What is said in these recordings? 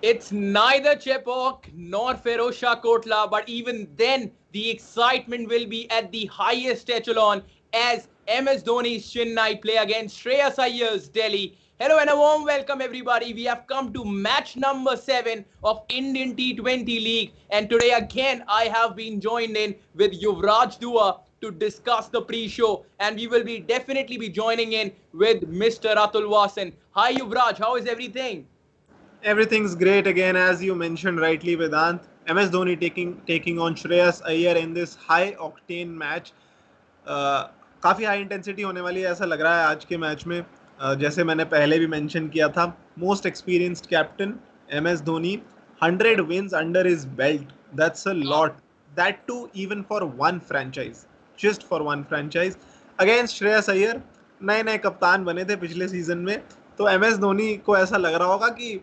It's neither Chepauk nor Ferosha Kotla, but even then, the excitement will be at the highest echelon as MS Dhoni's Chennai play against Shreyas Iyer's Delhi. Hello and a warm welcome, everybody. We have come to match number 7 of Indian T20 League, and today again I have been joined in with Yuvraj Dua to discuss the pre-show, and we will be definitely be joining in with Mr. Atul Vasan. Hi Yuvraj, how is everything? Everything's great again, as you mentioned rightly, Vedant. MS Dhoni taking on Shreyas Iyer in this high octane match. काफ़ी high intensity होने वाली है ऐसा लग रहा है आज के मैच में. जैसे मैंने पहले भी मेंशन किया था, most experienced captain MS Dhoni, 100 wins under his belt. That's a lot. That too even for one franchise. Just for one franchise. Against Shreyas Iyer, नए नए कप्तान बने थे पिछले सीजन में, तो MS धोनी को ऐसा लग रहा होगा कि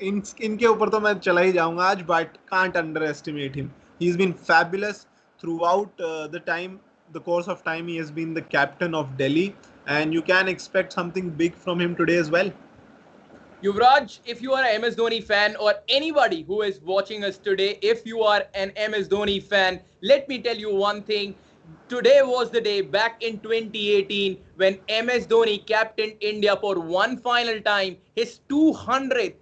इनके ऊपर तो मैं चला ही जाऊंगा आज, but can't underestimate him. He is been fabulous throughout the course of time. He has been the captain of Delhi, and you can expect something big from him today as well. Yuvraj, if you are an MS Dhoni fan or anybody who is watching us today, if you are an MS Dhoni fan, let me tell you one thing. Today was the day back in 2018 when MS Dhoni captained India for one final time, his 200th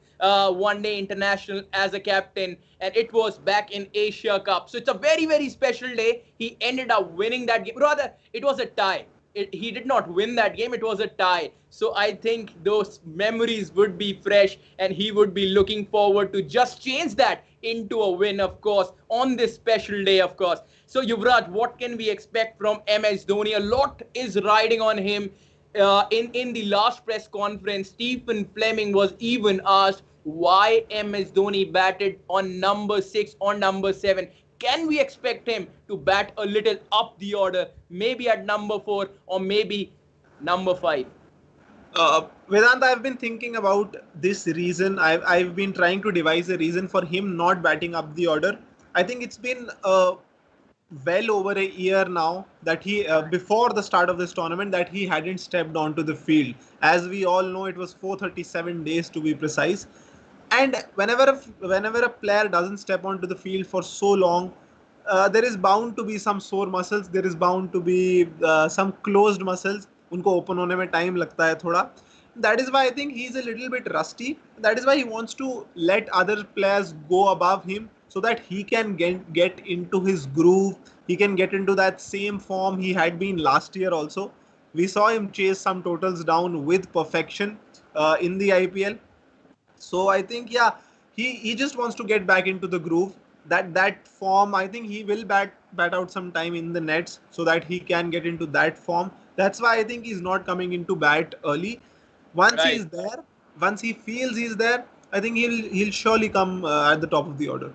one day international as a captain, and it was back in Asia Cup. So it's a very, very special day. He ended up winning that game. Rather, it was a tie. He did not win that game, it was a tie. So I think those memories would be fresh and he would be looking forward to just change that into a win, of course, on this special day, of course. So Yuvraj, what can we expect from MS Dhoni? A lot is riding on him. In the last press conference, Stephen Fleming was even asked why MS Dhoni batted on number 6 or number 7. Can we expect him to bat a little up the order, maybe at number 4 or maybe number 5? Vedanta, I've been thinking about this reason. I've been trying to devise a reason for him not batting up the order. I think it's been well over a year now that he, before the start of this tournament, that he hadn't stepped onto the field. As we all know, it was 437 days to be precise. And whenever a player doesn't step onto the field for so long, there is bound to be some sore muscles. There is bound to be some closed muscles. उनको open होने में time लगता है थोड़ा. That is why I think he's a little bit rusty. That is why he wants to let other players go above him so that he can get into his groove. He can get into that same form he had been last year also. We saw him chase some totals down with perfection in the IPL. So I think, yeah, he just wants to get back into the groove. That form, I think he will bat out some time in the nets so that he can get into that form. That's why I think he's not coming into bat early. Once Right. he's there, once he feels he's there, I think he'll surely come at the top of the order.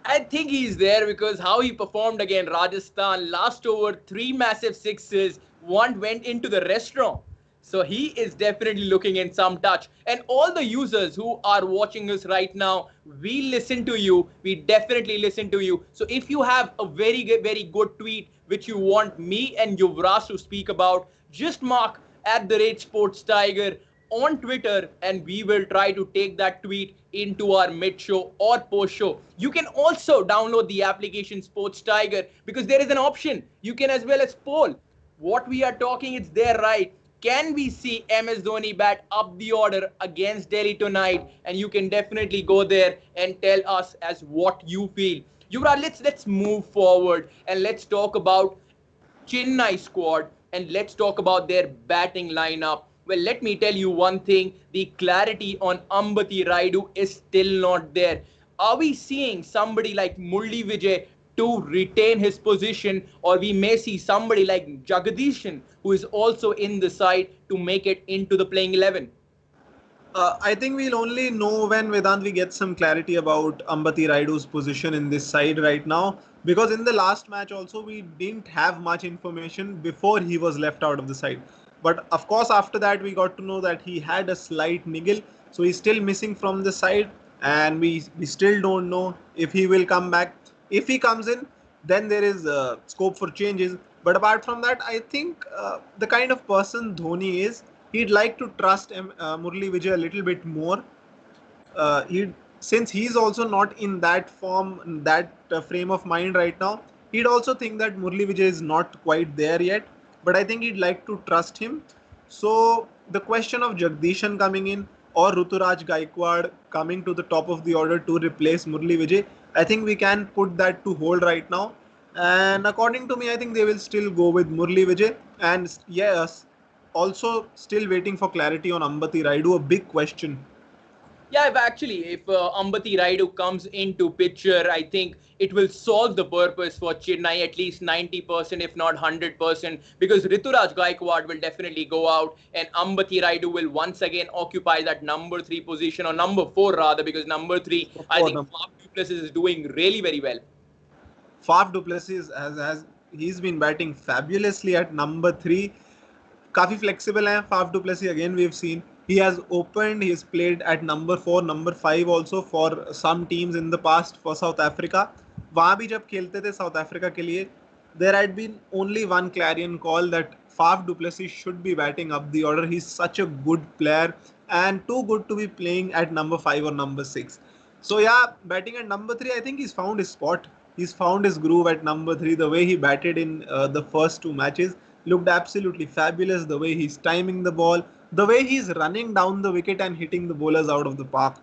I think he's there because how he performed against Rajasthan last over 3 massive 6s, one went into the restaurant. So he is definitely looking in some touch. And all the users who are watching us right now, we listen to you. We definitely listen to you. So if you have a very good tweet which you want me and Yuvraj to speak about, just mark at the rate Sports Tiger on Twitter, and we will try to take that tweet into our mid show or post show. You can also download the application Sports Tiger because there is an option. You can as well as poll. What we are talking, it's there, right? Can we see MS Dhoni bat up the order against Delhi tonight? And you can definitely go there and tell us as what you feel. Yuvraj, let's move forward and let's talk about Chennai squad and let's talk about their batting lineup. Well, let me tell you one thing, the clarity on Ambati Raidu is still not there. Are we seeing somebody like Murli Vijay to retain his position, or we may see somebody like Jagadishan who is also in the side to make it into the playing 11? I think we'll only know when Vedant we get some clarity about Ambati Raidu's position in this side right now. Because in the last match also we didn't have much information before he was left out of the side. But of course after that we got to know that he had a slight niggle. So he's still missing from the side, and we still don't know if he will come back. If he comes in, then there is scope for changes. But apart from that, I think the kind of person Dhoni is, he'd like to trust Murli Vijay a little bit more. He'd since he's also not in that form, that frame of mind right now, he'd also think that Murli Vijay is not quite there yet. But I think he'd like to trust him. So the question of Jagdishan coming in or Ruturaj Gaikwad coming to the top of the order to replace Murli Vijay, I think we can put that to hold right now. And according to me, I think they will still go with Murli Vijay. And yes, also still waiting for clarity on Ambati Raidu, a big question. Yeah, if Ambati Raidu comes into picture, I think it will solve the purpose for Chennai at least 90%, if not 100%, because Rituraj Gaikwad will definitely go out and Ambati Raidu will once again occupy that number 3 position, or number 4 rather, because number 3, I think Faf du Plessis is doing really very well. Faf du Plessis has he's been batting fabulously at number 3. काफी flexible है Faf du Plessis. Again, we've seen he has opened, he's played at number 4, number 5 also for some teams in the past for South Africa. वहाँ भी जब खेलते थे South Africa के लिए, there had been only one clarion call that Faf du Plessis should be batting up the order. He's such a good player and too good to be playing at number 5 or number 6. So yeah, batting at number 3, I think he's found his spot. He's found his groove at number 3. The way he batted in the first 2 matches looked absolutely fabulous. The way he's timing the ball, the way he's running down the wicket and hitting the bowlers out of the park.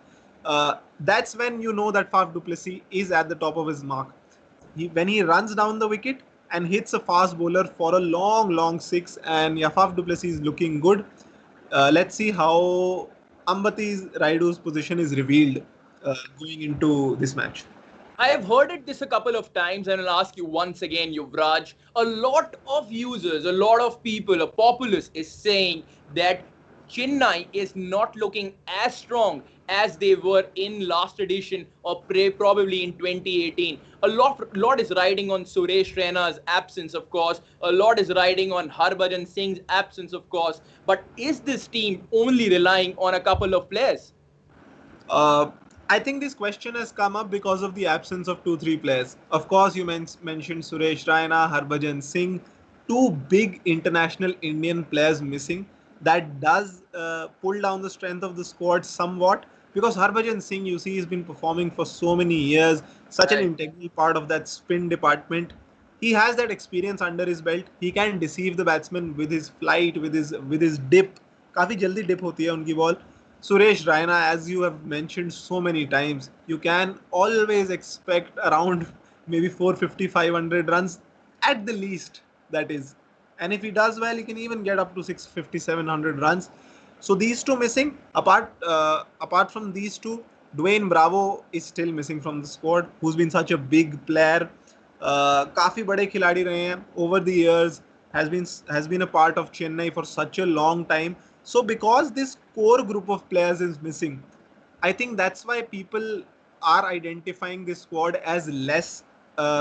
That's when you know that Faf du Plessis is at the top of his mark. When he runs down the wicket and hits a fast bowler for a long 6, and Faf du Plessis is looking good. Let's see how Ambati Raidu's position is revealed going into this match. I have heard this a couple of times, and I'll ask you once again, Yuvraj. A lot of users, a lot of people, a populace is saying that Chennai is not looking as strong as they were in last edition, or probably in 2018. A lot is riding on Suresh Raina's absence, of course. A lot is riding on Harbhajan Singh's absence, of course. But is this team only relying on a couple of players? I think this question has come up because of the absence of 2-3 players. Of course, you mentioned Suresh Raina, Harbhajan Singh, 2 big international Indian players missing. That does pull down the strength of the squad somewhat, because Harbhajan Singh, you see, has been performing for so many years, such an integral part of that spin department. He has that experience under his belt. He can deceive the batsman with his flight, with his dip. काफी जल्दी dip होती है उनकी ball. Suresh Raina, as you have mentioned so many times, you can always expect around maybe 450, 500 runs at the least, that is. And if he does well, he can even get up to 650, 700 runs. So these two missing. Apart from these two, Dwayne Bravo is still missing from the squad, who's been such a big player. काफी बड़े खिलाड़ी रहे हैं over the years, has been a part of Chennai for such a long time. So because this core group of players is missing, I think that's why people are identifying this squad as less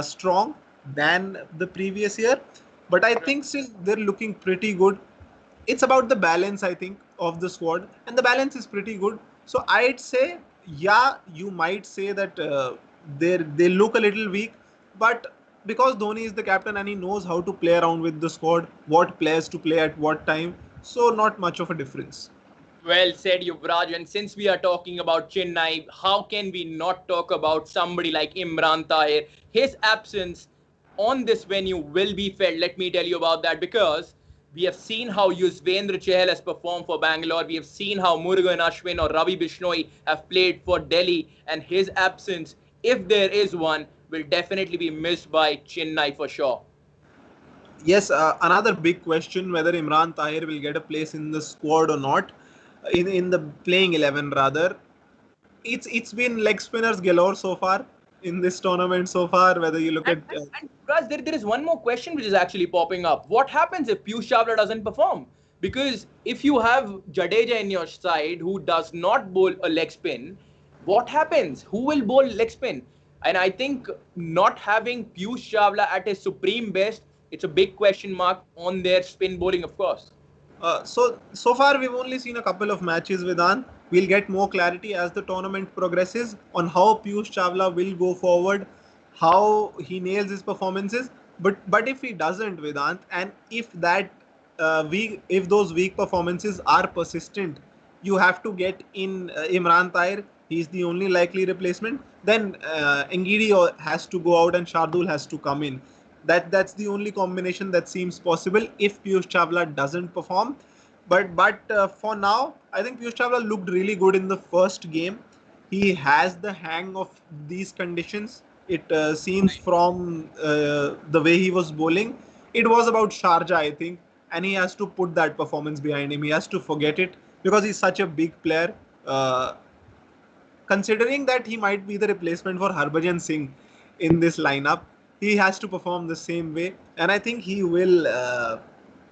strong than the previous year. But I think still they're looking pretty good. It's about the balance, I think, of the squad, and the balance is pretty good. So I'd say, yeah, you might say that they look a little weak, but because Dhoni is the captain and he knows how to play around with the squad, what players to play at what time, so not much of a difference. Well said, Yuvraj. And since we are talking about Chennai, how can we not talk about somebody like Imran Tahir? His absence on this venue will be felt. Let me tell you about that, because we have seen how Yuzvendra Chahal has performed for Bangalore. We have seen how Murugan Ashwin or Ravi Bishnoi have played for Delhi. And his absence, if there is one, will definitely be missed by Chennai for sure. Yes, another big question whether Imran Tahir will get a place in the squad or not, in the playing 11 rather. It's been leg spinners galore so far in this tournament so far. Whether you look at Raj, there is one more question which is actually popping up. What happens if Piyush Chawla doesn't perform? Because if you have Jadeja in your side who does not bowl a leg spin, what happens? Who will bowl leg spin? And I think not having Piyush Chawla at his supreme best, it's a big question mark on their spin bowling, of course. So far we've only seen a couple of matches with An. We'll get more clarity as the tournament progresses on how Piyush Chawla will go forward, how he nails his performances. But if he doesn't, Vedant, and if if those weak performances are persistent, you have to get in Imran Tahir. he's the only likely replacement, then Ngidi has to go out and Shardul has to come in. That's the only combination that seems possible if Piyush Chawla doesn't perform. But for now, I think Piyush Chawla looked really good in the first game. He has the hang of these conditions. It seems from the way he was bowling. It was about Sharjah, I think, and he has to put that performance behind him. He has to forget it because he's such a big player. Uh, Considering that he might be the replacement for Harbhajan Singh in this lineup, he has to perform the same way, and I think he will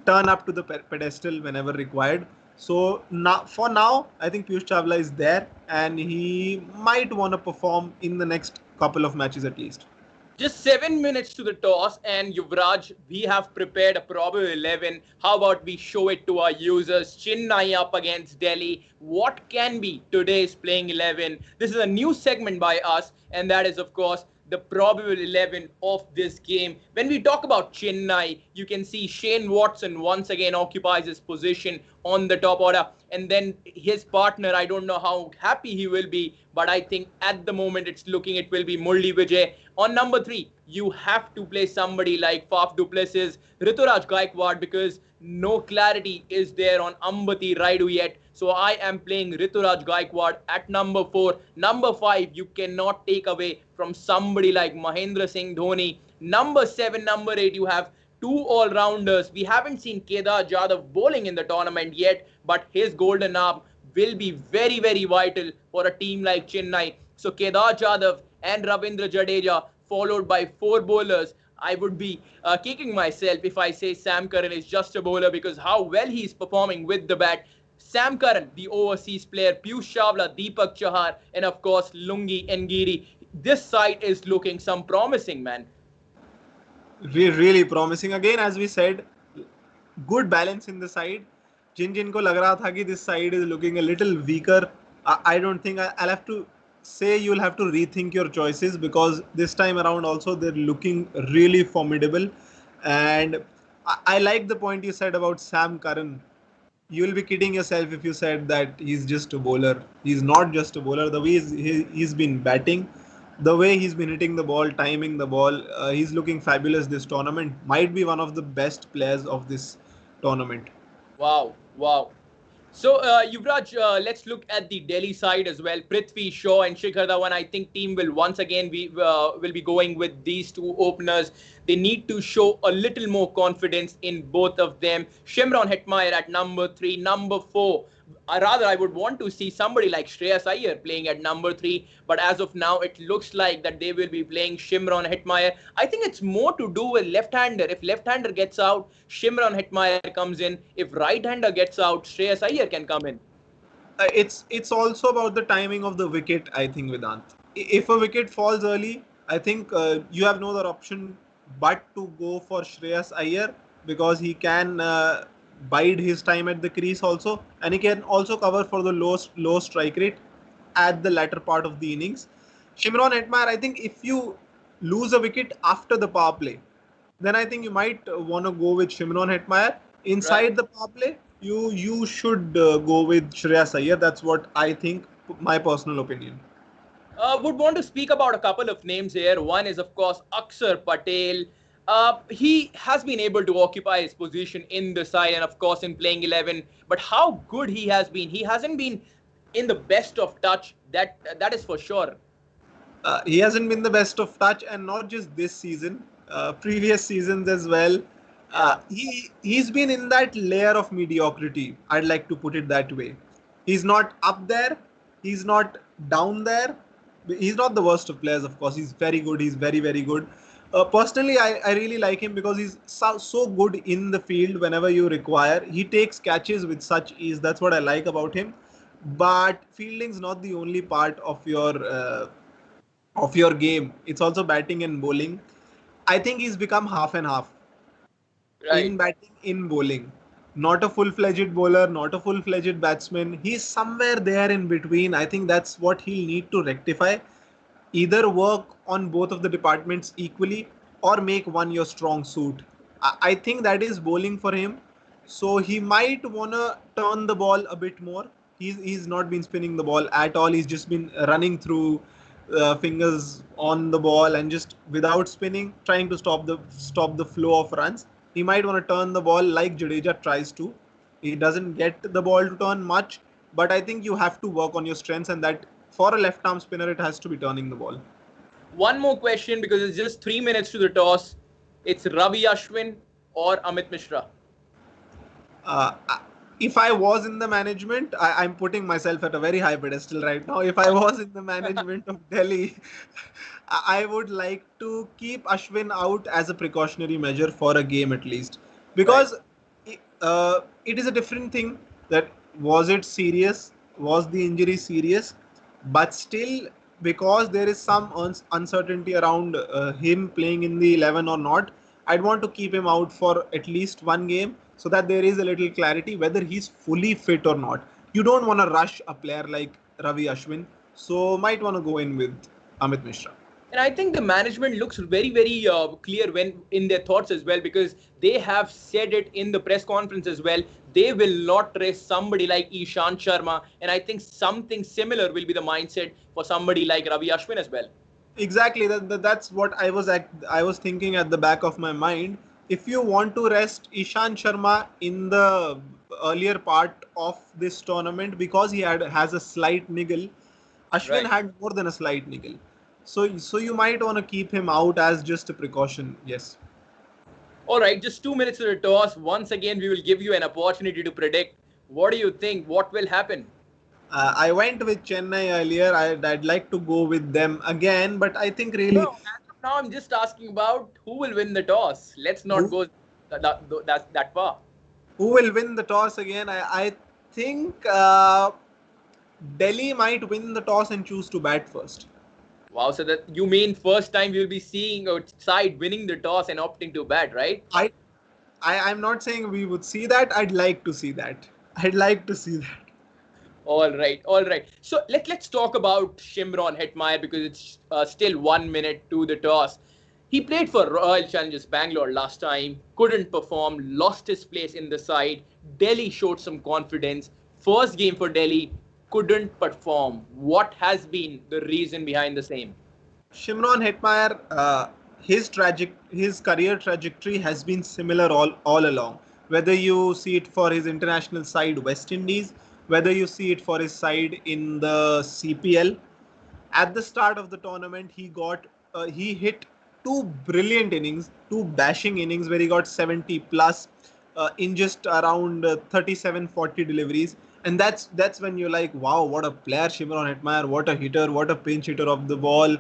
turn up to the pedestal whenever required. So now, for now, I think Piyush Chawla is there, and he might want to perform in the next couple of matches at least. Just 7 minutes to the toss, and Yuvraj, we have prepared a probable 11. How about we show it to our users? Chennai up against Delhi. What can be today's playing 11? This is a new segment by us, and that is, of course, the probable 11 of this game. When we talk about Chennai, you can see Shane Watson once again occupies his position on the top order. And then his partner, I don't know how happy he will be, but I think at the moment it will be Murli Vijay. On number 3, you have to play somebody like Faf du Plessis, Rituraj Gaikwad, because no clarity is there on Ambati Raidu yet. So I am playing Rituraj Gaikwad at number 4. Number 5, you cannot take away from somebody like Mahendra Singh Dhoni. Number 7, number 8, you have two all-rounders. We haven't seen Kedar Jadhav bowling in the tournament yet, but his golden arm will be very, very vital for a team like Chennai. So Kedar Jadhav and Ravindra Jadeja, followed by 4 bowlers. I would be kicking myself if I say Sam Curran is just a bowler, because how well he's performing with the bat. Sam Curran, the overseas player, Piyush Chawla, Deepak Chahar, and of course Lungi Ngidi. This side is looking some promising, man. Really promising. Again, as we said, good balance in the side. Jinko lag raha tha ki this side is looking a little weaker. I don't think I'll have to say you'll have to rethink your choices, because this time around also they're looking really formidable. And I like the point you said about Sam Curran. You'll be kidding yourself if you said that he's just a bowler. He's not just a bowler. The way he's been batting, the way he's been hitting the ball, timing the ball, he's looking fabulous this tournament. Might be one of the best players of this tournament. Wow, wow. So, Yuvraj, let's look at the Delhi side as well. Prithvi Shaw and Shikhar Dhawan. I think team will once again will be going with these two openers. They need to show a little more confidence in both of them. Shimron Hetmeyer at number 3, number 4. Rather, I would want to see somebody like Shreyas Iyer playing at number 3. But as of now, it looks like that they will be playing Shimron Hetmeyer. I think it's more to do with left-hander. If left-hander gets out, Shimron Hetmeyer comes in. If right-hander gets out, Shreyas Iyer can come in. It's also about the timing of the wicket, I think, Vedant. If a wicket falls early, I think you have no other option but to go for Shreyas Iyer, because he can bide his time at the crease also, and he can also cover for the low strike rate at the latter part of the innings. Shimron Hetmeyer, I think if you lose a wicket after the power play, then I think you might want to go with Shimron Hetmeyer. Inside the power play, you should go with Shreyas Iyer. That's what I think, my personal opinion. Would want to speak about a couple of names here. One is, of course, Akshar Patel. He has been able to occupy his position in the side and, of course, in playing 11. But how good he has been. He hasn't been in the best of touch. That is for sure. He hasn't been the best of touch, and not just this season, previous seasons as well. He's been in that layer of mediocrity. I'd like to put it that way. He's not up there. He's not down there. He's not the worst of players, of course. He's very good. He's very, very good. Personally, I really like him because he's so good in the field whenever you require. He takes catches with such ease. That's what I like about him. But fielding's not the only part of your game. It's also batting and bowling. I think he's become half and half. Right. In batting, in bowling. Not a full-fledged bowler, not a full-fledged batsman. He's somewhere there in between. I think that's what he'll need to rectify. Either work on both of the departments equally or make one your strong suit. I think that is bowling for him. So he might want to turn the ball a bit more. He's not been spinning the ball at all. He's just been running through fingers on the ball and just without spinning, trying to stop the flow of runs. He might want to turn the ball like Jadeja tries to. He doesn't get the ball to turn much, but I think you have to work on your strengths, and that for a left arm spinner, it has to be turning the ball. One more question because it's just 3 minutes to the toss. It's Ravi Ashwin or Amit Mishra. Uh, if I was in the management, I'm putting myself at a very high pedestal right now. If I was in the management of Delhi, I would like to keep Ashwin out as a precautionary measure for a game at least, Right. because it is a different thing that was it serious, was the injury serious, but still, because there is some uncertainty around him playing in the 11 or not, I'd want to keep him out for at least one game so that there is a little clarity whether he's fully fit or not. You don't want to rush a player like Ravi Ashwin, so might want to go in with Amit Mishra. And I think the management looks very, very clear when in their thoughts as well, because they have said it in the press conference as well. They will not rest somebody like Ishant Sharma, and I think something similar will be the mindset for somebody like Ravi Ashwin as well. Exactly, that's what I was thinking at the back of my mind. If you want to rest Ishant Sharma in the earlier part of this tournament because he has a slight niggle, Ashwin Right. had more than a slight niggle. So you might want to keep him out as just a precaution. Yes. All right, just 2 minutes to the toss. Once again, we will give you an opportunity to predict. What do you think? What will happen? I went with Chennai earlier. I'd like to go with them again, but I think No, really as of now, I'm just asking about who will win the toss. Let's not who go that far. who will win the toss again. I think Delhi might win the toss and choose to bat first. Wow, so that you mean first time we'll be seeing a side winning the toss and opting to bat, right? I, I'm not saying we would see that. I'd like to see that. I'd like to see that. All right, all right. So let's talk about Shimron Hetmeyer because it's still 1 minute to the toss. He played for Royal Challengers Bangalore last time, couldn't perform, lost his place in the side. Delhi showed some confidence. First game for Delhi, couldn't perform. What has been the reason behind the same? Shimron Hetmeyer, his career trajectory has been similar all along. Whether you see it for his international side West Indies, whether you see it for his side in the CPL, at the start of the tournament he hit two brilliant innings, two bashing innings where he got 70 plus in just around 37-40 deliveries, and that's when you're like, wow, what a player Shimron Hetmeyer, what a hitter, what a pinch hitter of the ball,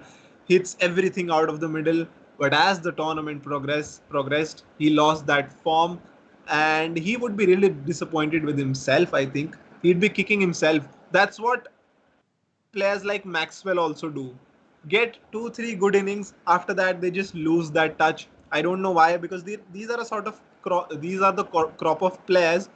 hits everything out of the middle. But as the tournament progressed, he lost that form, and he would be really disappointed with himself. I think he'd be kicking himself. That's what players like Maxwell also do. Get 2-3 good innings. After that, they just lose that touch. I don't know why, because these are a sort of these are the crop of players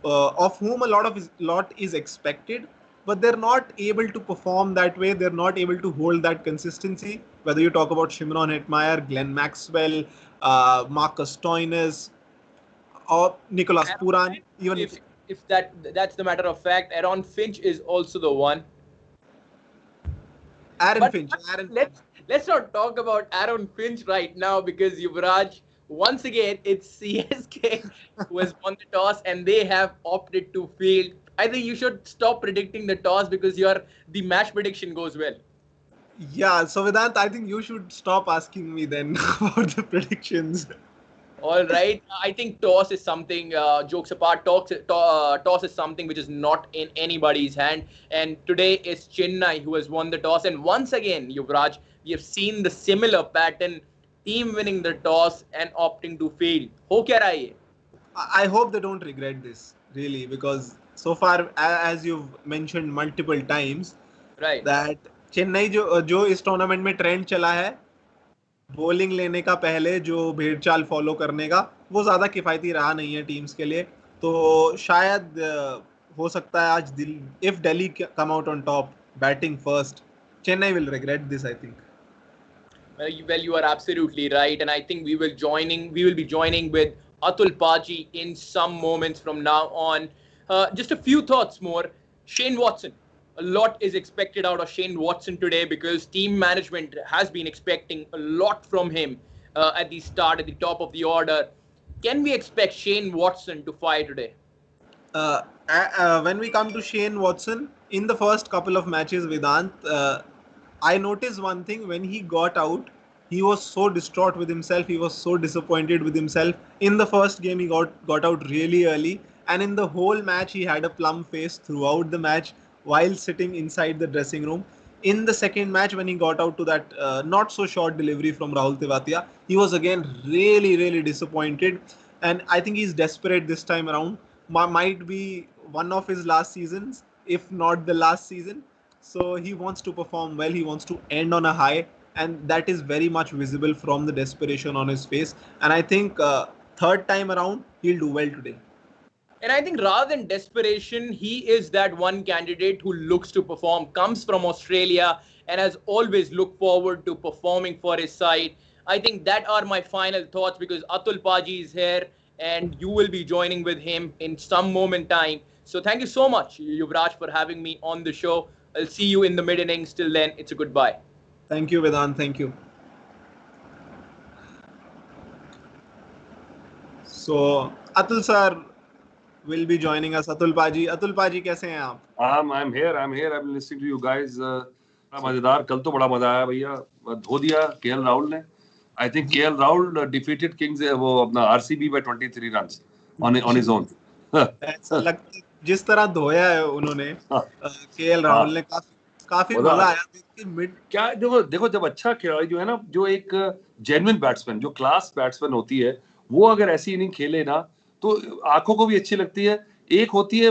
of whom a lot is expected, but they're not able to perform that way. They're not able to hold that consistency. Whether you talk about Shimron Hetmeyer, Glenn Maxwell, Marcus Stoinis, or Nicholas Aaron Puran, Finch, even if that's the matter of fact, Aaron Finch is also the one. Aaron But Finch. Aaron Finch. let's not talk about Aaron Finch right now because Yuvraj, once again, it's CSK who has won the toss and they have opted to field. I think you should stop predicting the toss because the match prediction goes well. Yeah, so Vedant, I think you should stop asking me then about the predictions. All right. I think toss is something, jokes apart, toss is something which is not in anybody's hand. And today is Chennai who has won the toss. And once again, Yuvraj, we have seen the similar pattern, team winning the toss and opting to field. Ho kya raha hai ye? I hope they don't regret this, really, because so far, as you've mentioned multiple times, Right. that Chennai जो इस tournament में trend चला है bowling लेने का पहले जो भेड़ चाल फॉलो करने का, वो ज्यादा किफायती रहा नहीं है टीम्स के लिए. तो शायद हो सकता है आज if Delhi come out on top batting first, Chennai will regret this I think. Well, you are absolutely right, and I think we will be joining with Atul Paji in some moments from now on. Just a few thoughts more. Shane Watson. A lot is expected out of Shane Watson today because team management has been expecting a lot from him at the start, at the top of the order. Can we expect Shane Watson to fire today? When we come to Shane Watson, in the first couple of matches, Vedant, I noticed one thing. When he got out, he was so distraught with himself. He was so disappointed with himself. In the first game, he got out really early. And in the whole match, he had a plum face throughout the match while sitting inside the dressing room. In the second match, when he got out to that not so short delivery from Rahul Tewatia, he was again really, really disappointed. And I think he's desperate this time around. Might be one of his last seasons, if not the last season. So he wants to perform well. He wants to end on a high, and that is very much visible from the desperation on his face. And I think third time around, he'll do well today. And I think rather than desperation, he is that one candidate who looks to perform, comes from Australia, and has always looked forward to performing for his side. I think that are my final thoughts because Atul Paji is here and you will be joining with him in some moment time. So thank you so much, Yuvraj, for having me on the show. I'll see you in the mid innings. Till then, it's a goodbye. Thank you, Vedant. Thank you. So, Atul sir will be joining us. Atul Paji, कैसे हैं आप? I'm here. I've been listening to you guys. मजेदार. कल तो बड़ा मजा आया भैया. धो दिया KL राहुल ने. I think KL Rahul defeated Kings वो अपना RCB by 23 runs on his own. ऐसा लगता है जिस तरह धोया है उन्होंने KL राहुल ने काफी मजा आया कि मिड क्या देखो जब अच्छा खिलाड़ी जो है ना जो एक जेन्युइन बैट्समैन जो क्लास बैट्समैन होती है वो अगर ऐसी इनिंग खेले ना तो आंखों को भी अच्छी लगती है. एक होती है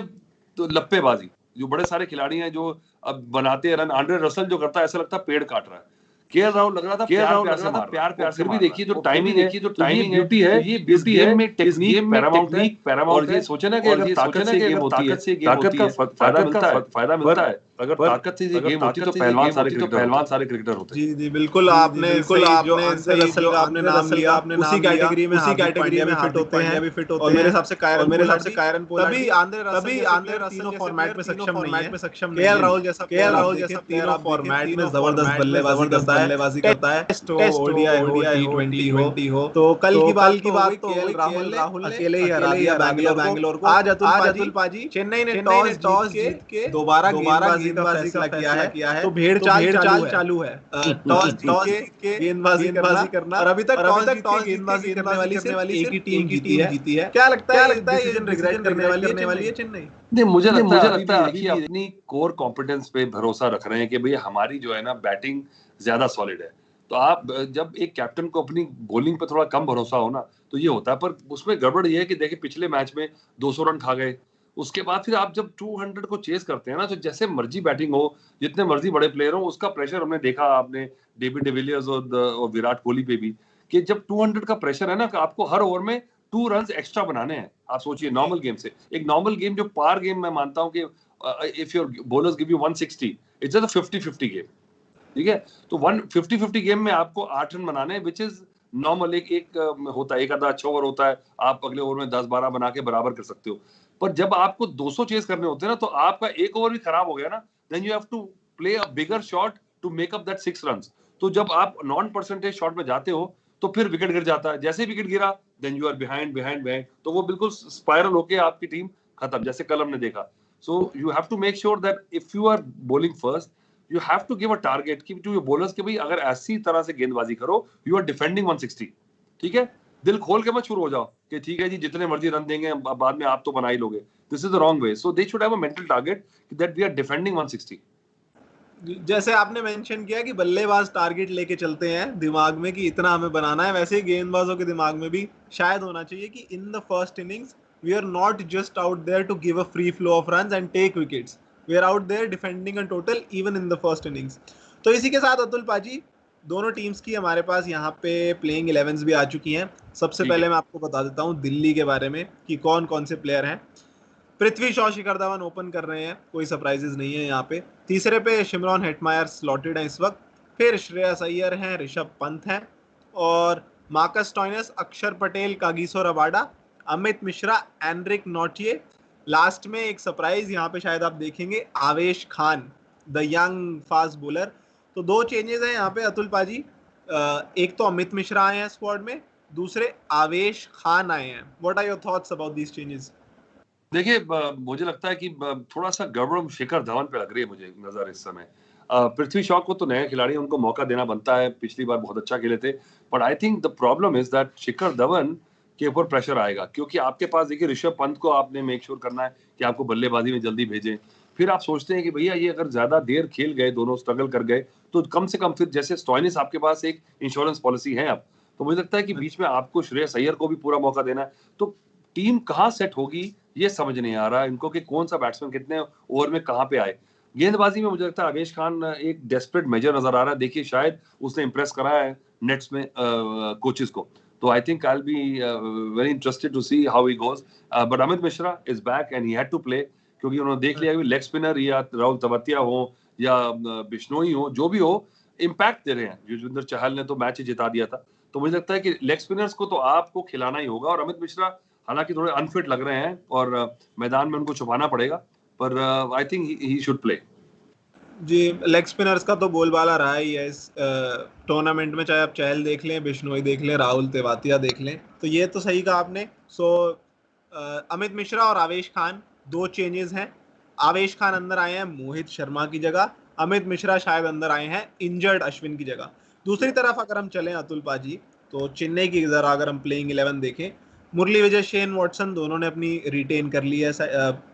तो लप्पेबाजी जो बड़े सारे खिलाड़ी हैं जो अब बनाते हैं रन. आंड्रे रसल जो करता है ऐसा लगता है पेड़ काट रहा है. KL राहुल लग रहा था प्यार से भी देखिए जो टाइमिंग है ब्यूटी है. ये ब्यूटी है में टेक्निक पैरामाउंट और ये सोचे ना कि अगर ताकत से गेम होती है ताकत का फायदा मिलता है. अगर ताकत से गेम होती तो पहलवान सारे क्रिकेटर होते. जी बिल्कुल आपने जो आंद्रे रसल का आपने नाम लिया उसी कैटेगरी में फिट होते हैं और मेरे हिसाब से कायरन पोलार्ड तभी आंद्रे रसल तीनों फॉर्मेट में सक्षम नहीं है. KL राहुल जैसा तीनों फॉर्मेट में जबरदस्त बल्लेबाजी करता है. टेस्ट हो ओडीआई हो T20 हो. तो कल की बात तो KL राहुल ने अकेले ही हरा दिया बैंगलोर को. आज अतुल पाजी चेन्नई ने टॉस जीत के दोबारा गेंदबाजी का फैसला किया है. तो भेड़ चाल चालू है. टॉस जीत के गेंदबाजी करना और अभी तक टॉस गेंदबाजी करने वाली एक ही टीम जीती है. क्या लगता है डिसीजन रिग्रेट करने वाली है चेन्नई? नहीं मुझे लगता है अभी अपनी कोर कॉम्पिटेंस पे भरोसा रख रहे हैं कि भाई हमारी जो है ना बैटिंग ज्यादा सॉलिड है. तो आप जब एक कैप्टन को अपनी बॉलिंग पे थोड़ा कम भरोसा हो ना तो ये होता है. पर उसमें गड़बड़ ये है कि देखिए पिछले मैच में 200 रन खा गए. उसके बाद फिर आप जब 200 को चेस करते हैं ना तो जैसे मर्जी बैटिंग हो जितने मर्जी बड़े प्लेयर हो उसका प्रेशर हमने देखा. आपने डेविड डिविलियर्स और विराट कोहली पे भी कि जब 200 का प्रेशर है ना कि आपको हर ओवर में 2 रन एक्स्ट्रा बनाने हैं. आप सोचिए नॉर्मल गेम से एक नॉर्मल गेम जो पार गेम मैं मानता हूँ कि if your bowlers give you 160 it's a 50-50 game. ठीक है तो 50-50 गेम में आपको 8 रन बनाने हैं विच इज नॉर्मल. एक होता है एक आधा अच्छा ओवर होता है आप अगले ओवर में 10-12 बना के बराबर कर सकते हो. पर जब आपको 200 चेस करने होते हैं ना तो आपका एक ओवर भी खराब हो गया ना then you have to play a bigger shot to make up that 6 runs. तो जब आप नॉन परसेंटेज शॉट में जाते हो तो फिर विकेट गिर जाता है. जैसे विकेट गिरा देन यू आर बिहाइंड तो वो बिल्कुल स्पाइरल होके आपकी टीम खत्म जैसे कल हमने देखा. So you have to make sure that if you are bowling first you have to give a target कि टू योर बॉलर्स के भाई अगर ऐसी तरह से गेंदबाजी करो यू आर डिफेंडिंग 160. ठीक है दिल खोल के मत शुरू हो जाओ कि ठीक है जी जितने मर्जी रन देंगे बाद में आप तो बना ही लोगे. This is the wrong way. So they should have a mental target that we are defending 160. जैसे आपने मेंशन किया कि बल्लेबाज टारगेट लेके चलते हैं दिमाग में कि इतना हमें बनाना है वैसे ही गेंदबाजों के दिमाग में भी शायद होना चाहिए कि in the first innings we are not just out there to give a free flow of runs and take wickets. We are out there defending a total even in the first innings. तो इसी के साथ अतुल पाजी दोनों teams की हमारे पास यहाँ पे प्लेइंग 11s भी आ चुकी हैं. सबसे पहले मैं आपको बता देता हूँ दिल्ली के बारे में कि कौन कौन से प्लेयर हैं. पृथ्वी शॉ शिखर धवन ओपन कर रहे हैं. कोई सरप्राइजेस नहीं है यहाँ पे. तीसरे पे शिमरॉन हेटमायर स्लॉटेड है इस वक्त. फिर श्रेयस अय्यर हैं, ऋषभ पंत हैं और Marcus Stoinis, Akshar Patel, Kagiso Rabada, Amit Mishra, Anrich Nortje, last में एक सरप्राइज यहाँ पे शायद आप देखेंगे, Avesh Khan the young fast bowler. तो 2 चेंजेस हैं यहाँ पे अतुल पाजी। एक तो अमित मिश्रा आए हैं स्क्वाड में, दूसरे आवेश खान आए हैं। What are your thoughts about these changes? देखिए मुझे लगता है कि थोड़ा सा गड़बड़ शिखर धवन पे लग रही है मुझे नजर इस समय। पृथ्वी शॉ को तो नए खिलाड़ी, उनको मौका देना बनता है, पिछली बार बहुत अच्छा खेले थे, but I think the problem is that Shikhar Dhawan के ऊपर प्रेशर आएगा, क्योंकि आपके पास देखिए ऋषभ पंत को आपने मेक श्योर करना है कि आपको बल्लेबाजी में जल्दी भेजें। फिर आप सोचते हैं कि भैया ये अगर ज्यादा देर खेल गए, दोनों स्ट्रगल कर गए, तो कम से कम फिर जैसे स्टॉइनिस आपके पास एक इंश्योरेंस पॉलिसी है अब, तो मुझे लगता है कि बीच में आपको श्रेयस अय्यर को भी पूरा मौका देना है। तो टीम कहाँ सेट होगी ये समझ नहीं आ रहा इनको, कि कौन सा बैट्समैन कितने ओवर में कहाँ पे आए। गेंदबाजी में मुझे लगता है आवेश खान एक डेस्परेट मेजर नजर आ रहा है। देखिए शायद उसने इंप्रेस कराया है नेट्स में कोचेस को, तो I think I will be very interested to see how he goes. But Amit Mishra is back and he had to play, क्योंकि उन्होंने देख लिया कि लेग स्पिनर या राहुल तवतिया हो या बिश्नोई हो, जो भी हो, इम्पैक्ट दे रहे हैं। युजवेंद्र चहल ने तो मैच ही जिता दिया था, तो मुझे लगता है कि लेग स्पिनर्स को तो आपको खिलाना ही होगा। और अमित मिश्रा हालांकि थोड़े अनफिट लग रहे हैं और मैदान में उनको छुपाना पड़ेगा, पर I think he should play. जी, लेग स्पिनर्स का तो बोलबाला रहा ही है इस टूर्नामेंट में, चाहे आप चहल देख लें, बिश्नोई देख लें, राहुल तेवातिया देख लें, तो ये तो सही कहा आपने। सो अमित मिश्रा और आवेश खान 2 चेंजेस हैं। आवेश खान अंदर आए हैं मोहित शर्मा की जगह, अमित मिश्रा शायद अंदर आए हैं इंजर्ड अश्विन की जगह। दूसरी तरफ अगर हम चलें अतुल पाजी, तो चेन्नई की जरा अगर हम प्लेइंग 11 देखें, मुरली विजय, शेन वॉटसन दोनों ने अपनी रिटेन कर ली है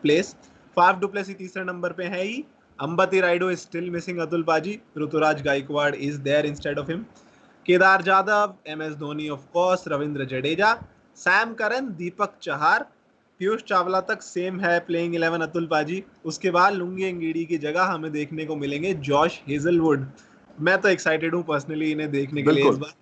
प्लेस। फाफ डुप्लेसी तीसरे नंबर पे है ही, Ambati Rayudu is still missing Atul paaji, Ruturaj Gaikwad is there instead of him, Kedar Jadhav, MS Dhoni of course, Ravindra Jadeja, Sam Curran, Deepak Chahar, Piyush Chawla तक सेम है प्लेइंग 11 अतुल पाजी। उसके बाद लुंगी एंगीडी की जगह हमें देखने को मिलेंगे जॉश हेजलवुड। मैं तो एक्साइटेड हूँ पर्सनली इन्हें देखने के लिए इस बार।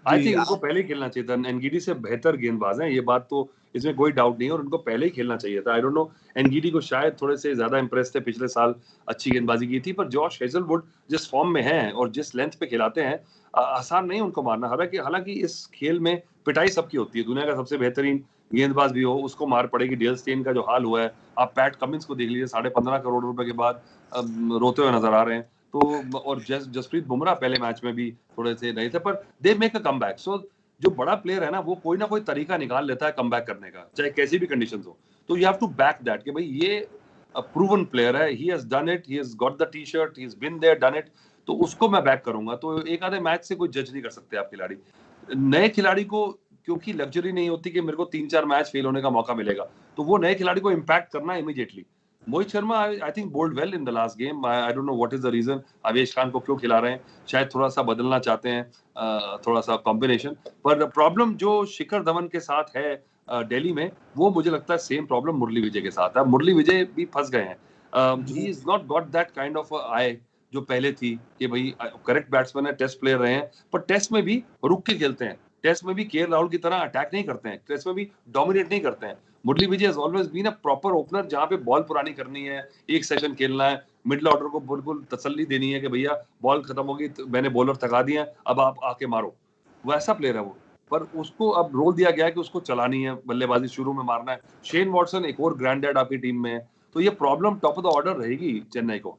आई थिंक इनको पहले ही खेलना चाहिए था। एनगीडी से बेहतर गेंदबाज हैं, ये बात तो इसमें कोई डाउट नहीं है, और उनको पहले ही खेलना चाहिए था। आई डोंट नो, एनगीडी को शायद थोड़े से ज्यादा इंप्रेस थे, पिछले साल अच्छी गेंदबाजी की थी, पर जॉश हेजलवुड जिस फॉर्म में हैं और जिस लेंथ पे खिलाते हैं, आसान नहीं उनको मारना। हालांकि इस खेल में पिटाई सबकी होती है, दुनिया का सबसे बेहतरीन गेंदबाज भी हो उसको मार पड़ेगी। डेल स्टेन का जो हाल हुआ है, आप पैट कमिंस को देख लीजिए, 15.5 करोड़ रुपए के बाद रोते हुए नजर आ रहे हैं। तो और जसप्रीत बुमराह पहले मैच में भी थोड़े से नहीं थे, पर दे मेक अ कमबैक। सो जो बड़ा प्लेयर है ना, वो कोई ना कोई तरीका निकाल लेता है कमबैक करने का, चाहे कैसी भी कंडीशंस हो। तो you have to back that कि भाई ये प्रूवन प्लेयर है, he has done it, he has got the t-shirt, he has been there, done it, तो उसको मैं बैक करूंगा। तो एक आधे मैच से कोई जज नहीं कर सकते आप खिलाड़ी। नए खिलाड़ी को क्योंकि लग्जरी नहीं होती कि मेरे को 3-4 मैच फेल होने का मौका मिलेगा, तो वो नए खिलाड़ी को इम्पैक्ट करना immediately. Mohit Sharma I think bowled well in the last game. I don't know what is the reason, Avesh Khan को क्यों खिला रहे हैं, शायद थोड़ा सा बदलना चाहते हैं, थोड़ा सा कॉम्बिनेशन। पर प्रॉब्लम जो शिखर धवन के साथ है दिल्ली में, वो मुझे लगता है सेम प्रॉब्लम मुरली विजय के साथ है। मुरली विजय भी फंस गए हैं। He is not got that kind of eye जो पहले थी, कि भाई करेक्ट बैट्समैन है, टेस्ट प्लेयर रहे हैं, पर टेस्ट में भी रुक के खेलते हैं। टेस्ट में भी केएल राहुल की तरह अटैक नहीं करते हैं, टेस्ट में भी डोमिनेट नहीं करते हैं। Murali Vijay has always been a proper opener, जहां पे बॉल पुरानी करनी है, एक सेशन खेलना है, मिडिल ऑर्डर को बिल्कुल तसल्ली देनी है कि भैया बॉल खत्म होगी, तो मैंने बॉलर थका दिया, अब आप आके मारो। वैसा प्लेयर है वो, पर उसको अब रोल दिया गया है कि उसको चलानी है, बल्लेबाजी शुरू में मारना है। शेन वॉटसन एक और ग्रैंडडैड आपकी टीम में है, तो ये problem top of the order रहेगी चेन्नई को।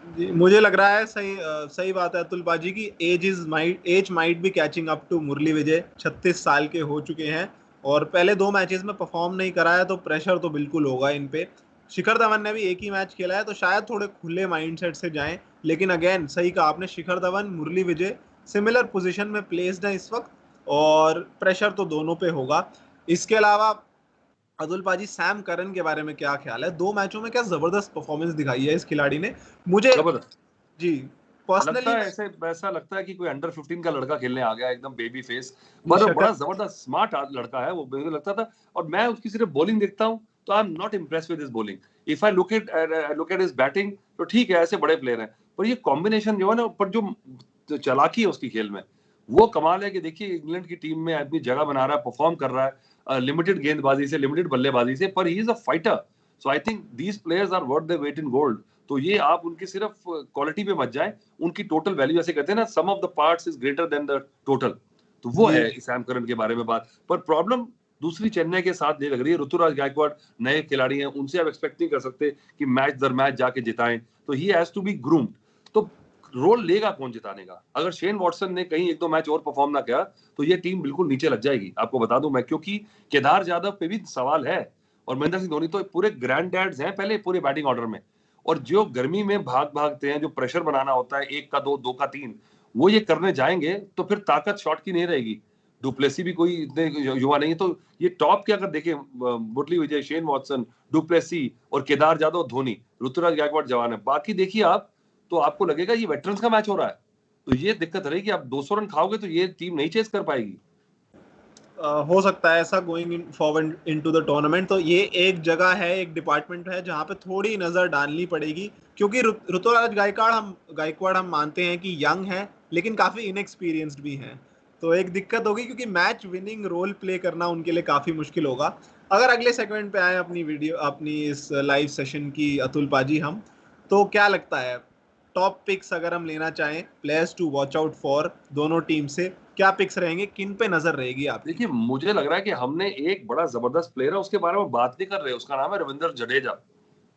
जी, मुझे लग रहा है सही बात है अतुल पाजी की, age might be catching up to Murali Vijay. 36 साल के हो चुके हैं और पहले 2 मैचेस में परफॉर्म नहीं करा है, तो प्रेशर तो बिल्कुल होगा इन पे। शिखर धवन ने भी एक ही मैच खेला है, तो शायद थोड़े खुले माइंडसेट से जाएं, लेकिन अगेन सही कहा आपने, शिखर धवन, मुरली विजय सिमिलर पोजीशन में प्लेस्ड है इस वक्त, और प्रेशर तो दोनों पे होगा। इसके अलावा अतुल पाजी, सैम करन के बारे में क्या ख्याल है? 2 मैचों में क्या जबरदस्त परफॉर्मेंस दिखाई है इस खिलाड़ी ने। मुझे जबरदस्त जी लगता पर्सनली है, ऐसा लगता है कि कोई अंडर 15 का लड़का खेलने आ गया, एकदम बेबी फेस, जी पर शक्ल बड़ा जबरदस्त स्मार्ट लड़का है वो, मुझे लगता था। और मैं उसकी सिर्फ बॉलिंग देखता हूँ, तो I am not impressed with his bowling. If I look at his batting, तो ठीक है, ऐसे बड़े प्लेयर हैं, पर ये कॉम्बिनेशन जो है ना, पर जो चालाकी है उसकी खेल में, वो कमाल है। कि देखिए इंग्लैंड की टीम में आदमी जगह बना रहा है, परफॉर्म कर रहा है, लिमिटेड गेंदबाजी से, लिमिटेड बल्लेबाजी से, पर he is a fighter. So I think these players are worth the weight in gold. तो ये आप उनकी सिर्फ क्वालिटी पे मत जाए, उनकी टोटल वैल्यू, ऐसे कहते हैं ना, sum of the parts is greater than the total, तो वो जी है सैम करन के बारे में बात। पर प्रॉब्लम दूसरी चेन्नई के साथ नहीं लग रही है। ऋतुराज गायकवाड़ नए खिलाड़ी हैं, उनसे आप एक्सपेक्ट नहीं कर सकते कि मैच दर मैच जाके जिताएं, तो he has to be groomed. तो रोल लेगा कौन जिताने का? अगर शेन वॉटसन ने कहीं 1-2 मैच और परफॉर्म ना किया तो ये टीम बिल्कुल नीचे लग जाएगी, आपको बता दूं मैं, क्योंकि केदार जाधव पे भी सवाल है और महेंद्र सिंह धोनी तो पूरे ग्रैंड डैड्स हैं पहले पूरे बैटिंग ऑर्डर में, और जो गर्मी में भागते हैं, जो प्रेशर बनाना होता है 1 का 2, 2 का 3, वो ये करने जाएंगे तो फिर ताकत शॉट की नहीं रहेगी। डुप्लेसी भी कोई इतने युवा नहीं है, तो ये टॉप के अगर देखें, Murali Vijay, Shane Watson, du Plessis और केदार जाधव, धोनी, ऋतुराज गायकवाड़ जवान है। बाकी देखिए आप, तो आपको लगेगा ये वेटरन्स का मैच हो रहा है। तो ये दिक्कत रहेगी, आप 200 रन खाओगे तो ये टीम नहीं चेस कर पाएगी। हो सकता है ऐसा going forward into the tournament. तो ये एक जगह है, एक डिपार्टमेंट है जहां पे थोड़ी नजर डालनी पड़ेगी, क्योंकि ऋतुराज गायकवाड़ हम मानते हैं कि यंग है लेकिन काफी इनएक्सपीरियंस्ड भी हैं। तो एक दिक्कत होगी क्योंकि मैच विनिंग रोल प्ले करना उनके लिए काफी मुश्किल होगा। अगर अगले सेगमेंट पे आए अपनी इस लाइव सेशन की, अतुल पाजी, हम तो क्या लगता है टॉप पिक्स अगर हम लेना चाहें, players to watch out for दोनों टीम से, क्या पिक्स रहेंगे, किन पे नजर रहेगी आपकी? देखिए, मुझे लग रहा है कि हमने एक बड़ा जबरदस्त प्लेयर है उसके बारे में बात नहीं कर रहे, उसका नाम है रविंद्र जडेजा,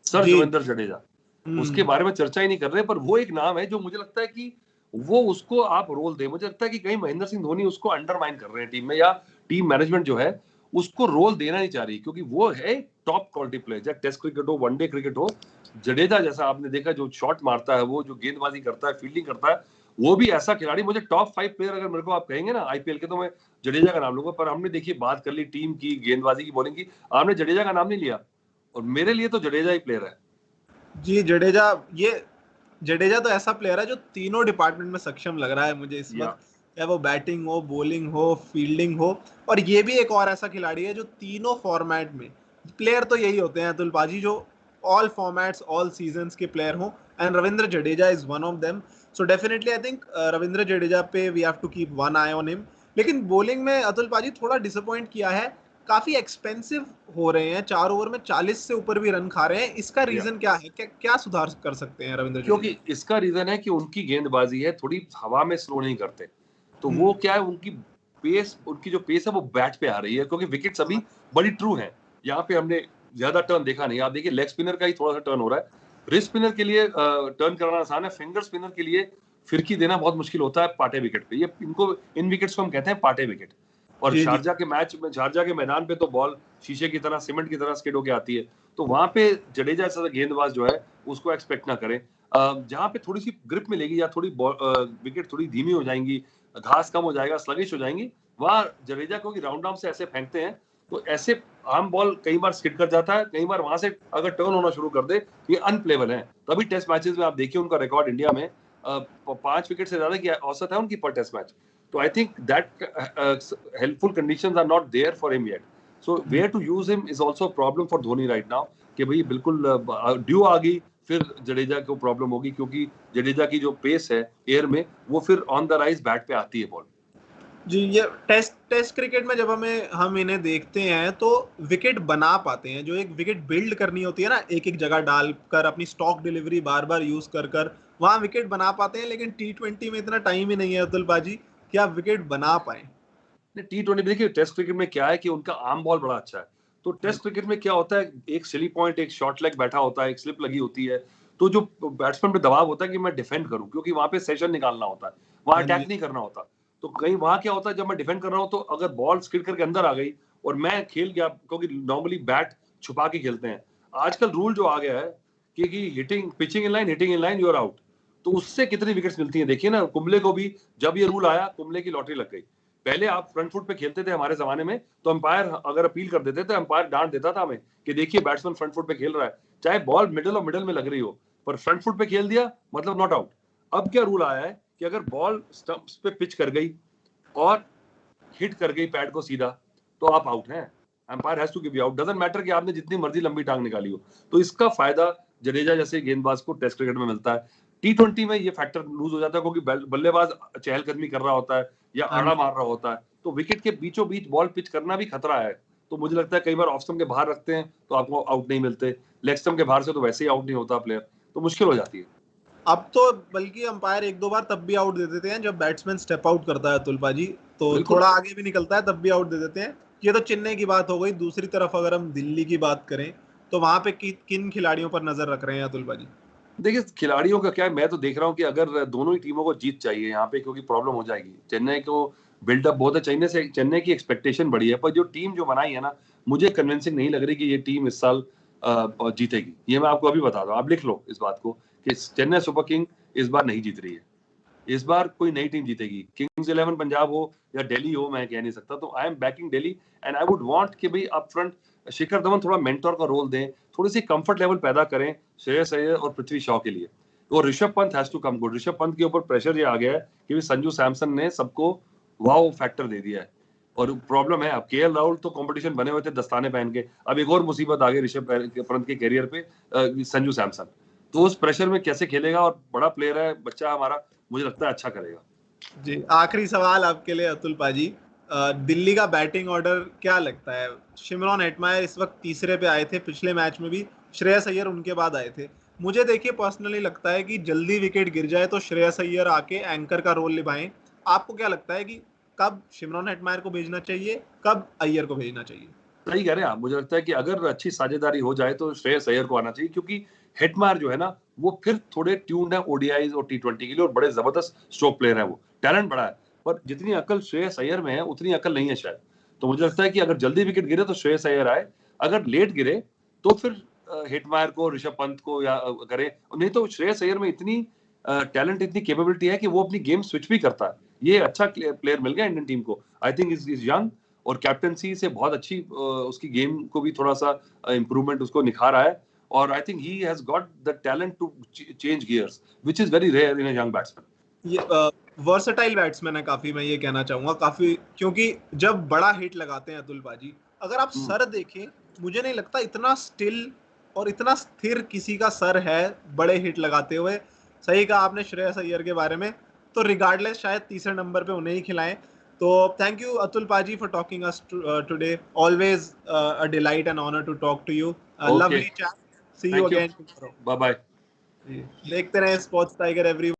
सर जी। रविंद्र जडेजा। उसके बारे में चर्चा ही नहीं कर रहे, पर वो एक नाम है जो मुझे लगता है कि वो उसको आप रोल दे। मुझे लगता है कि कहीं महेंद्र सिंह धोनी उसको अंडरमाइन कर रहे हैं टीम में, या टीम मैनेजमेंट जो है उसको रोल देना नहीं चाह रही, क्योंकि वो है टॉप क्वालिटी प्लेयर, चाहे टेस्ट क्रिकेट हो, वनडे क्रिकेट हो। जडेजा जैसा आपने देखा, जो शॉट मारता है, वो जो गेंदबाजी करता है, फील्डिंग करता है, वो भी ऐसा खिलाड़ी। मुझे टॉप 5 प्लेयर अगर मेरे को आप कहेंगे ना आईपीएल के, तो मैं जडेजा का नाम लूंगा। पर हमने देखिए बात कर ली टीम की, गेंदबाजी की, बॉलिंग की, आपने जडेजा का नाम नहीं लिया, और मेरे लिए तो जडेजा ही प्लेयर है। जी, जडेजा तो ऐसा प्लेयर है जो तीनों डिपार्टमेंट में सक्षम लग रहा है मुझे इस वक्त, चाहे वो बैटिंग हो, बॉलिंग हो, फील्डिंग हो। और ये भी एक और ऐसा खिलाड़ी है जो तीनों फॉर्मेट में, प्लेयर तो यही होते हैं अतुल पाजी, जो ऑल फॉर्मेट्स, ऑल सीजन्स के प्लेयर हों, and Ravindra Jadeja is one of them. So definitely I think Ravindra Jadeja पे we have to keep one eye on him. लेकिन बॉलिंग में अतुल पाजी थोड़ा डिसअपॉइंट किया है, काफी एक्सपेंसिव हो रहे हैं, 4 ओवर में 40 से ऊपर भी रन खा रहे हैं। इसका रीजन क्या है? क्या सुधार कर सकते हैं रविंद्र जडेजा? क्योंकि इसका रीजन है कि उनकी गेंदबाजी है थोड़ी हवा में स्लो नहीं करते, तो वो क्या है, उनकी जो पेस है वो बैट पे आ रही है, क्योंकि विकेट्स अभी बड़ी ट्रू हैं। यहाँ पे हमने ज्यादा टर्न देखा नहीं, आप देखिए लेग स्पिनर का ही थोड़ा सा टर्न हो रहा है। रिस्ट स्पिनर के लिए टर्न कराना आसान है, फिंगर स्पिनर के लिए फिरकी देना बहुत मुश्किल होता है पाटे विकेट पे। ये इन विकेट्स को हम कहते हैं पाटे विकेट। और शारजा के मैदान पे तो बॉल शीशे की तरह, सीमेंट की तरह स्किड होके आती है, तो वहां पे जडेजा जैसा गेंदबाज जो है उसको एक्सपेक्ट ना करें। जहां पे थोड़ी सी ग्रिप मिलेगी या थोड़ी विकेट थोड़ी धीमी हो जाएंगी, घास कम हो जाएगा, स्लगिश हो जाएंगी, वहां जडेजा को राउंड आर्म से ऐसे फेंकते हैं, तो ऐसे आर्म बॉल कई बार स्किड कर जाता है, कई बार वहां से अगर टर्न होना शुरू कर दे, ये अनप्लेबल है। तभी टेस्ट मैचेस में आप देखिए उनका रिकॉर्ड इंडिया में 5 विकेट से ज्यादा की औसत है उनकी पर टेस्ट मैच। तो I think that helpful conditions are not there for him yet. So where to use him is also problem for Dhoni right now, कि भाई बिल्कुल ड्यू आ गई, फिर जडेजा को प्रॉब्लम होगी, क्योंकि जडेजा की जो पेस है एयर में, वो फिर ऑन द राइज बैट पे आती है बॉल। जी, ये टेस्ट क्रिकेट में जब हम इन्हें देखते हैं तो विकेट बना पाते हैं। जो एक विकेट बिल्ड करनी होती है ना, एक एक जगह डालकर अपनी स्टॉक डिलीवरी बार बार यूज कर वहां विकेट बना पाते हैं। लेकिन T20 में इतना टाइम ही नहीं है अतुल पाजी कि आप विकेट बना पाए। T20 देखिए, टेस्ट क्रिकेट में क्या है कि उनका आर्म बॉल बड़ा अच्छा है। तो टेस्ट क्रिकेट में क्या होता है, एक सिली पॉइंट, एक शॉर्ट लेग बैठा होता है, एक स्लिप लगी होती है, तो जो बैट्समैन पे दबाव होता है कि मैं डिफेंड करूं, क्योंकि वहां पे सेशन निकालना होता है, वहां अटैक नहीं करना होता। तो कहीं वहां क्या होता है, जब मैं डिफेंड कर रहा हूं तो अगर बॉल स्किड करके अंदर आ गई और मैं खेल गया, क्योंकि नॉर्मली बैट छुपा के खेलते हैं, आजकल रूल जो आ गया है कि pitching in line you are out, तो उससे कितनी विकेट्स मिलती हैं देखिए ना। कुंबले को भी जब ये रूल आया, कुंबले की लॉटरी लग गई। पहले आप फ्रंट फुट पे खेलते थे हमारे जमाने में, तो अंपायर अगर अपील कर देते थे, अंपायर डांट देता था हमें कि देखिए बैट्समैन फ्रंट फुट पे खेल रहा है, चाहे बॉल मिडल में लग रही हो, पर फ्रंट फुट पे खेल दिया मतलब नॉट आउट। अब क्या रूल आया है कि अगर बॉल स्टंप्स पे पिच कर गई और हिट कर गई पैड को सीधा, तो आप आउट हैं। Umpire has to give you out, doesn't matter कि आपने जितनी मर्जी लंबी टांग निकाली हो। तो इसका फायदा जडेजा जैसे गेंदबाज को टेस्ट क्रिकेट में मिलता है। T20 में ये फैक्टर लूज हो जाता है, क्योंकि बल्लेबाज चहलकदमी कर रहा होता है या आड़ा मार रहा होता है, तो विकेट के बीचों बीच बॉल पिच करना भी खतरा है। तो मुझे लगता है कई बार ऑफ स्टंप के बाहर रखते हैं तो आपको आउट नहीं मिलते, लेग स्टंप के बाहर से तो वैसे ही आउट नहीं होता प्लेयर, तो मुश्किल हो जाती है। अब तो बल्कि अंपायर 1-2 बार तब भी आउट दे देते हैं जब बैट्समैन स्टेप आउट करता है अतुल पाजी, तो थोड़ा आगे भी निकलता है तब भी आउट दे देते हैं। ये तो चेन्नई की बात हो गई। दूसरी तरफ अगर हम दिल्ली की बात करें तो वहां पे किन खिलाड़ियों पर नजर रख रहे हैं अतुल भाजी? देखिए खिलाड़ियों का क्या है, मैं तो देख रहा हूँ कि अगर दोनों ही टीमों को जीत चाहिए यहाँ पे, क्योंकि प्रॉब्लम हो जाएगी। चेन्नई को बिल्डअप बहुत है, चेन्नई की एक्सपेक्टेशन बड़ी है, पर जो टीम जो बनाई है ना, मुझे कन्विंसिंग नहीं लग रही कि ये टीम इस साल जीतेगी। ये मैं आपको अभी बता दूं, आप लिख लो इस बात को कि चेन्नई सुपर किंग इस बार नहीं जीत रही है। इस बार कोई नई टीम जीतेगी, किंग्स 11 पंजाब हो या दिल्ली हो, मैं कह नहीं सकता। तो I am banking Delhi and I would want कि भाई अप फ्रंट शिखर धवन थोड़ा मेंटोर का रोल दें, थोड़ी सी कंफर्ट लेवल पैदा करें श्रेयस अय्यर और पृथ्वी शॉ के लिए। और Rishabh Pant has to come good. Rishabh Pant के ऊपर प्रेशर ये आ गया है कि संजू सैमसन ने सबको वाओ फैक्टर दे दिया है। और प्रॉब्लम है, अब केएल राहुल तो कंपटीशन बने हुए थे दस्ताने पहन के, अब एक और मुसीबत आ गई ऋषभ पंत के करियर पे, संजू सैमसन। तो उस प्रेशर में कैसे खेलेगा, और बड़ा प्लेयर है बच्चा हमारा, मुझे लगता है अच्छा करेगा। जी, आखिरी सवाल आपके लिए अतुल पाजी, दिल्ली का बैटिंग ऑर्डर क्या लगता है? शिमरॉन हेटमायर इस वक्त तीसरे पे आए थे, पिछले मैच में भी श्रेयस अय्यर उनके बाद आए थे। मुझे देखिए पर्सनली लगता है कि जल्दी विकेट गिर जाए तो श्रेयस अय्यर आके एंकर का रोल निभाएं। आपको क्या लगता है कि कब शिमरॉन हेटमायर को भेजना चाहिए, कब अय्यर को भेजना चाहिए? सही कह रहे हैं आप। मुझे लगता है कि अगर अच्छी साझेदारी हो जाए तो श्रेयस अय्यर को आना चाहिए, क्योंकि हेटमायर जो है ना, वो फिर थोड़े ट्यून्ड है ओडीआईज और टी20 के लिए, और बड़े जबरदस्त स्ट्रोक प्लेयर है, वो टैलेंट बड़ा है, पर जितनी अकल श्रेयस अय्यर में है उतनी अकल नहीं है शायद। तो मुझे लगता है कि अगर जल्दी विकेट गिरे तो श्रेयस अय्यर आए, अगर लेट गिरे तो फिर हेटमायर को, ऋषभ पंत को या करे। नहीं तो श्रेयस अय्यर में इतनी टैलेंट, इतनी कैपेबिलिटी है कि वो अपनी गेम स्विच भी करता है। ये अच्छा प्लेयर मिल गया इंडियन टीम को। आई थिंक इज यंग, और कैप्टनसी से बहुत अच्छी उसकी गेम को भी थोड़ा सा इम्प्रूवमेंट उसको निखार आया है। और I think he has got the talent to change gears, which is very rare in a young batsman. ये वर्सेटाइल बैट्समैन है काफी, मैं ये कहना चाहूंगा काफी, क्योंकि जब बड़ा हिट लगाते हैं अतुल बाजी, अगर आप सर देखें, मुझे नहीं लगता इतना स्टिल और इतना स्थिर किसी का सर है बड़े हिट लगाते हुए। सही कहा आपने श्रेयस अय्यर के बारे में। तो रिगार्डलेस शायद तीसरे नंबर पे उन्हें ही खिलाएं। तो thank you Atul paaji for talking us today. Always a delight and honour to talk to you. Lovely chat. See you thank you, again tomorrow. Bye bye. देखते रहे स्पोर्ट्स टाइगर एवरी